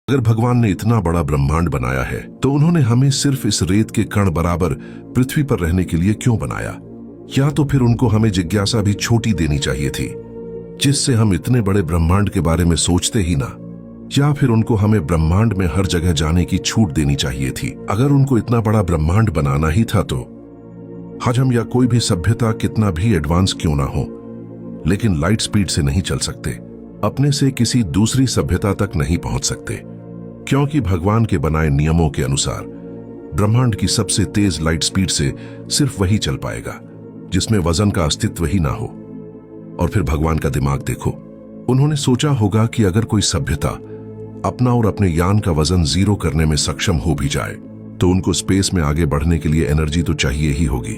अगर भगवान ने इतना बड़ा ब्रह्मांड बनाया है तो उन्होंने हमें सिर्फ इस रेत के कण बराबर पृथ्वी पर रहने के लिए क्यों बनाया? या तो फिर उनको हमें जिज्ञासा भी छोटी देनी चाहिए थी, जिससे हम इतने बड़े ब्रह्मांड के बारे में सोचते ही ना। या फिर उनको हमें ब्रह्मांड में हर जगह जाने की छूट देनी चाहिए थी। अगर उनको इतना बड़ा ब्रह्मांड बनाना ही था तो आज हम या कोई भी सभ्यता कितना भी एडवांस क्यों ना हो, लेकिन लाइट स्पीड से नहीं चल सकते, अपने से किसी दूसरी सभ्यता तक नहीं पहुंच सकते, क्योंकि भगवान के बनाए नियमों के अनुसार ब्रह्मांड की सबसे तेज लाइट स्पीड से सिर्फ वही चल पाएगा जिसमें वजन का अस्तित्व ही ना हो। और फिर भगवान का दिमाग देखो, उन्होंने सोचा होगा कि अगर कोई सभ्यता अपना और अपने यान का वजन जीरो करने में सक्षम हो भी जाए तो उनको स्पेस में आगे बढ़ने के लिए एनर्जी तो चाहिए ही होगी।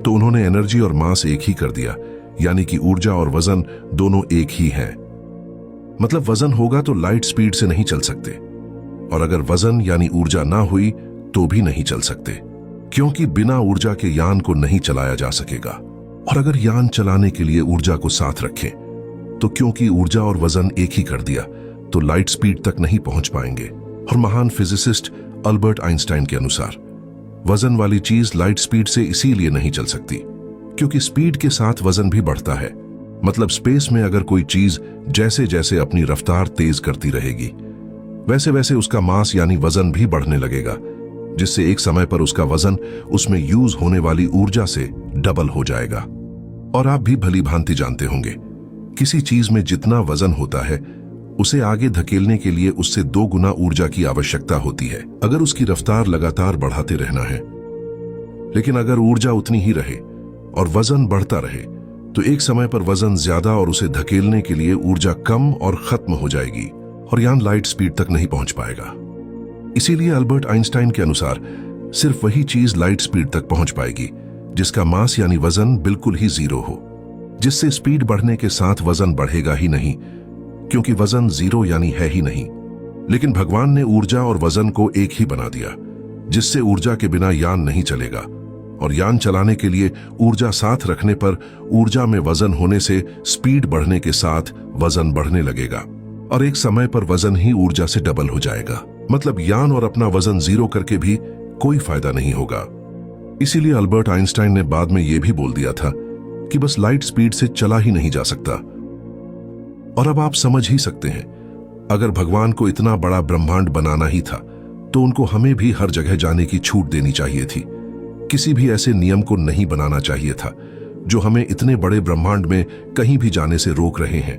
तो उन्होंने एनर्जी और मास एक ही कर दिया, यानी कि ऊर्जा और वजन दोनों एक ही हैं। मतलब वजन होगा तो लाइट स्पीड से नहीं चल सकते, और अगर वजन यानी ऊर्जा ना हुई तो भी नहीं चल सकते, क्योंकि बिना ऊर्जा के यान को नहीं चलाया जा सकेगा। और अगर यान चलाने के लिए ऊर्जा को साथ रखें तो क्योंकि ऊर्जा और वजन एक ही कर दिया तो लाइट स्पीड तक नहीं पहुंच पाएंगे। और महान फिजिसिस्ट अल्बर्ट आइंस्टाइन के अनुसार वजन वाली चीज लाइट स्पीड से इसीलिए नहीं चल सकती क्योंकि स्पीड के साथ वजन भी बढ़ता है। मतलब स्पेस में अगर कोई चीज जैसे जैसे अपनी रफ्तार तेज करती रहेगी वैसे वैसे उसका मास यानी वजन भी बढ़ने लगेगा, जिससे एक समय पर उसका वजन उसमें यूज होने वाली ऊर्जा से डबल हो जाएगा। और आप भी भली भांति जानते होंगे, किसी चीज में जितना वजन होता है उसे आगे धकेलने के लिए उससे 2 गुना ऊर्जा की आवश्यकता होती है, अगर उसकी रफ्तार लगातार बढ़ाते रहना है। लेकिन अगर ऊर्जा उतनी ही रहे और वजन बढ़ता रहे तो एक समय पर वजन ज्यादा और उसे धकेलने के लिए ऊर्जा कम और खत्म हो जाएगी और यान लाइट स्पीड तक नहीं पहुंच पाएगा। इसीलिए अल्बर्ट आइंस्टाइन के अनुसार सिर्फ वही चीज लाइट स्पीड तक पहुंच पाएगी जिसका मास यानी वजन बिल्कुल ही जीरो हो, जिससे स्पीड बढ़ने के साथ वजन बढ़ेगा ही नहीं, क्योंकि वजन जीरो यानी है ही नहीं। लेकिन भगवान ने ऊर्जा और वजन को एक ही बना दिया, जिससे ऊर्जा के बिना यान नहीं चलेगा, और यान चलाने के लिए ऊर्जा साथ रखने पर ऊर्जा में वजन होने से स्पीड बढ़ने के साथ वजन बढ़ने लगेगा और एक समय पर वजन ही ऊर्जा से डबल हो जाएगा। मतलब यान और अपना वजन जीरो करके भी कोई फायदा नहीं होगा। इसीलिए अल्बर्ट आइंस्टाइन ने बाद में यह भी बोल दिया था कि बस लाइट स्पीड से चला ही नहीं जा सकता। और अब आप समझ ही सकते हैं, अगर भगवान को इतना बड़ा ब्रह्मांड बनाना ही था तो उनको हमें भी हर जगह जाने की छूट देनी चाहिए थी। किसी भी ऐसे नियम को नहीं बनाना चाहिए था जो हमें इतने बड़े ब्रह्मांड में कहीं भी जाने से रोक रहे हैं।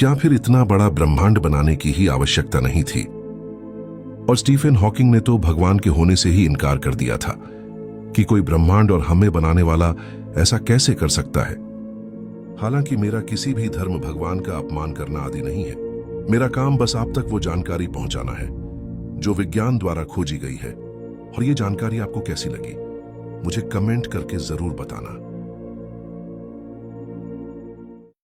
या फिर इतना बड़ा ब्रह्मांड बनाने की ही आवश्यकता नहीं थी। और स्टीफन हॉकिंग ने तो भगवान के होने से ही इनकार कर दिया था कि कोई ब्रह्मांड और हमें बनाने वाला ऐसा कैसे कर सकता है। हालांकि मेरा किसी भी धर्म भगवान का अपमान करना आदि नहीं है। मेरा काम बस आप तक वो जानकारी पहुंचाना है जो विज्ञान द्वारा खोजी गई है। और ये जानकारी आपको कैसी लगी मुझे कमेंट करके जरूर बताना।